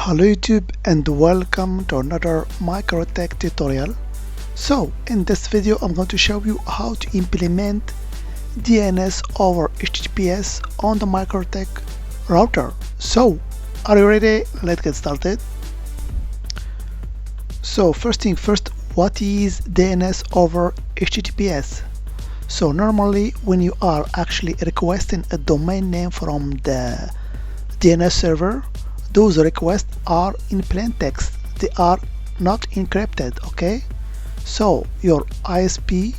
Hello YouTube and welcome to another MikroTik tutorial. So in this video I'm going to show you how to implement DNS over HTTPS on the MikroTik router. So are you ready? Let's get started. So first thing first, what is DNS over HTTPS? So normally when you are actually requesting a domain name from the DNS server, those requests are in plain text, they are not encrypted, okay? So your ISP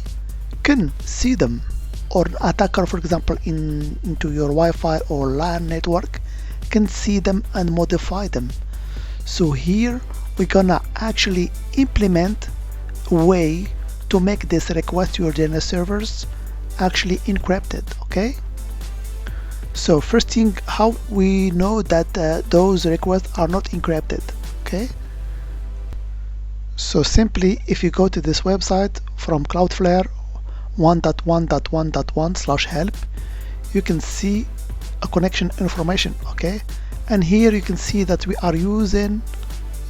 can see them, or attacker, for example, into your Wi-Fi or LAN network can see them and modify them. So here we're gonna actually implement a way to make this request to your DNS servers actually encrypted, okay? So first thing, how we know that those requests are not encrypted, okay? So simply, if you go to this website from Cloudflare 1.1.1.1/help, you can see a connection information, okay? And here you can see that we are using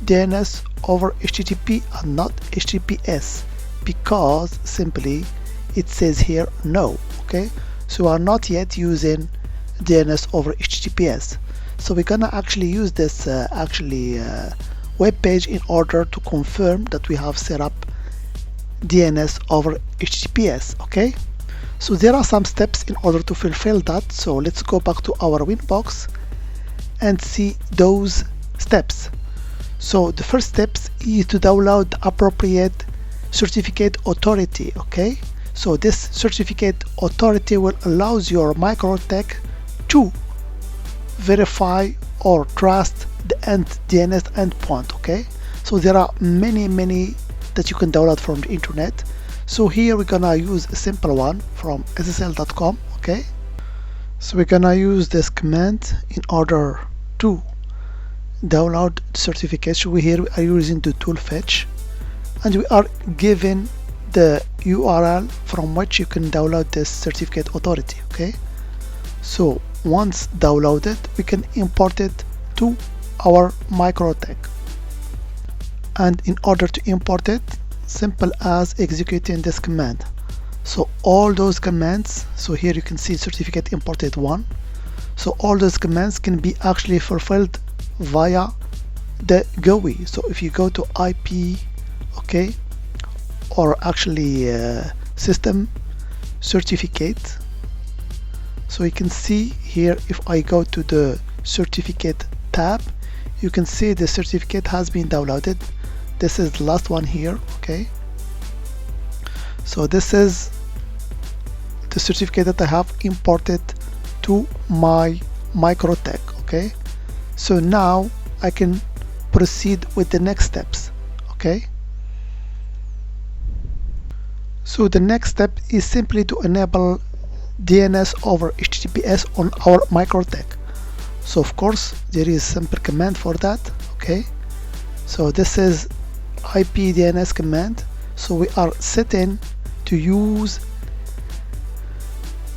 DNS over HTTP and not HTTPS, because simply it says here no, okay? So we are not yet using DNS over HTTPS. So we're gonna actually use this web page in order to confirm that we have set up DNS over HTTPS, okay? So there are some steps in order to fulfill that. So let's go back to our Winbox and see those steps. So the first steps is to download the appropriate certificate authority, okay? So this certificate authority will allow your MikroTik to verify or trust the DNS endpoint, okay? So there are many that you can download from the internet. So here we're gonna use a simple one from ssl.com, okay? So we're gonna use this command in order to download the certificate. So we here are using the tool fetch, and we are given the URL from which you can download this certificate authority, okay? So once downloaded, we can import it to our MikroTik. And in order to import it, simple as executing this command. So all those commands, so here you can see certificate imported 1. So all those commands can be actually fulfilled via the GUI. So if you go to IP, okay, or actually system certificate, so you can see here, if I go to the certificate tab, you can see the certificate has been downloaded. This is the last one here, okay? So this is the certificate that I have imported to my MikroTik, okay? So now I can proceed with the next steps, okay? So the next step is simply to enable DNS over HTTPS on our MikroTik. So of course there is a simple command for that, okay? So this is IP DNS command. So we are setting to use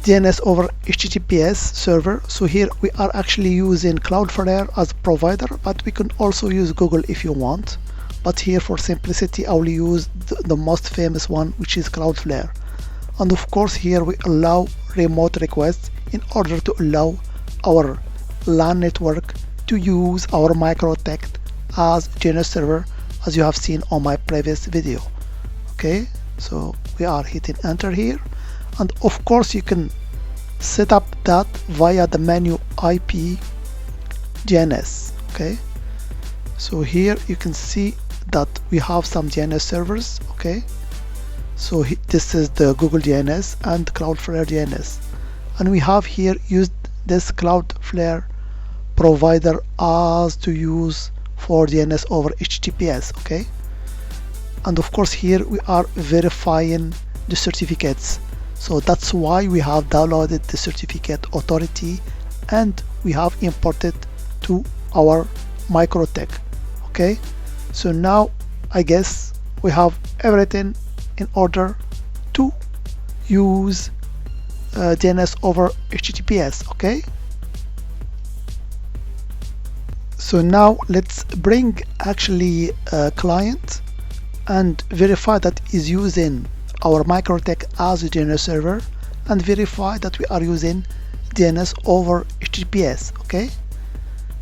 DNS over HTTPS server. So here we are actually using Cloudflare as a provider, but we can also use Google if you want. But here for simplicity I will use the most famous one, which is Cloudflare. And of course here we allow remote requests in order to allow our LAN network to use our MikroTik as DNS server, as you have seen on my previous video, okay? So we are hitting enter here, and of course you can set up that via the menu IP DNS, okay? So here you can see that we have some DNS servers, okay? So this is the Google DNS and Cloudflare DNS, and we have here used this Cloudflare provider as to use for DNS over HTTPS, okay? And of course here we are verifying the certificates, so that's why we have downloaded the certificate authority and we have imported to our MikroTik, okay? So now I guess we have everything in order to use DNS over HTTPS, okay? So now let's bring actually a client and verify that is using our MikroTik as a DNS server, and verify that we are using DNS over HTTPS. Okay,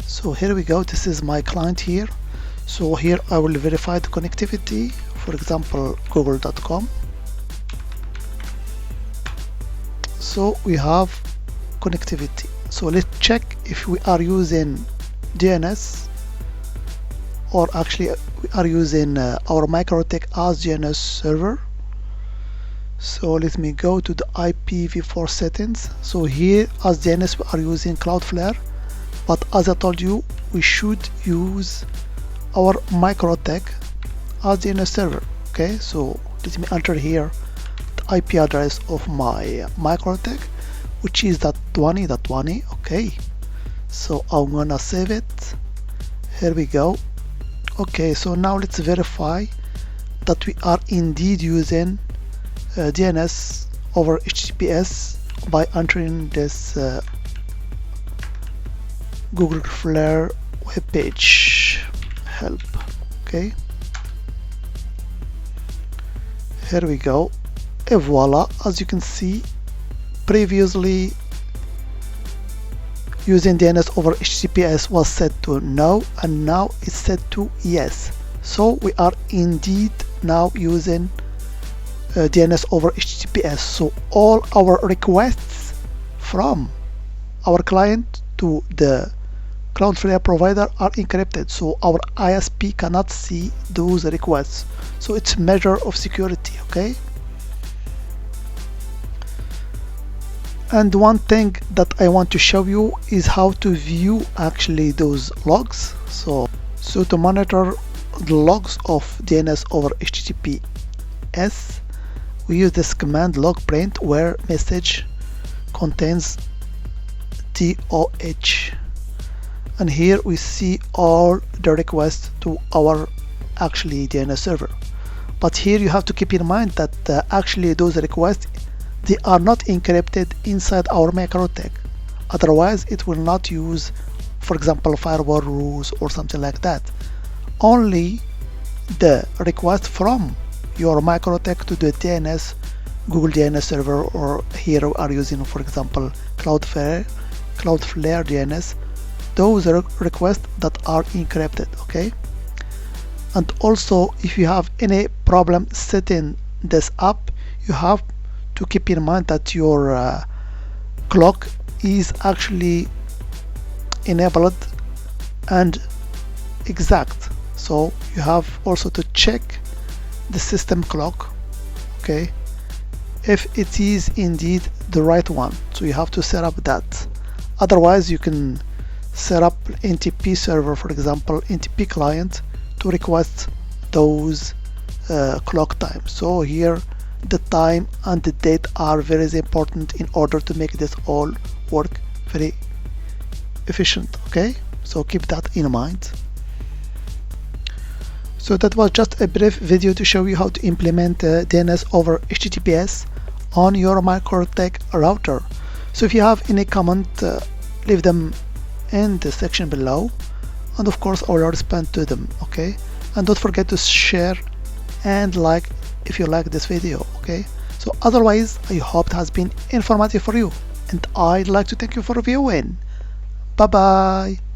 so here we go. This is my client here. So here I will verify the connectivity, for example google.com. So we have connectivity. So let's check if we are using DNS, or actually we are using our MikroTik as DNS server. So let me go to the IPv4 settings. So here as DNS we are using Cloudflare, but as I told you, we should use our MikroTik as DNS server. Okay, so let me enter here the IP address of my MikroTik, which is .20.20. Okay, so I'm gonna save it. Here we go. Okay, so now let's verify that we are indeed using DNS over HTTPS by entering this Google Flare web page. Help. Okay, here we go. And voila, as you can see, previously using DNS over HTTPS was set to no, and now it's set to yes. So we are indeed now using DNS over HTTPS. So all our requests from our client to the Cloudflare provider are encrypted, so our ISP cannot see those requests. So it's a measure of security. Okay, and one thing that I want to show you is how to view actually those logs. So to monitor the logs of DNS over HTTPS, we use this command log print, where message contains DoH, and here we see all the requests to our actually DNS server. But here you have to keep in mind that actually those requests, they are not encrypted inside our MikroTik. Otherwise it will not use, for example, firewall rules or something like that. Only the request from your MikroTik to the DNS, Google DNS server, or here we are using, for example, Cloudflare DNS, those are requests that are encrypted. Okay, and also if you have any problem setting this up, you have to keep in mind that your clock is actually enabled and exact. So you have also to check the system clock, okay, if it is indeed the right one. So you have to set up that. Otherwise you can set up NTP server, for example, NTP client, to request those clock times. So here the time and the date are very important in order to make this all work very efficient. Okay, so keep that in mind. So that was just a brief video to show you how to implement DNS over HTTPS on your MikroTik router. So if you have any comment, leave them in the section below, and of course I will respond to them. Okay, and don't forget to share and like if you like this video. Okay, so otherwise I hope it has been informative for you, and I'd like to thank you for viewing. Bye bye.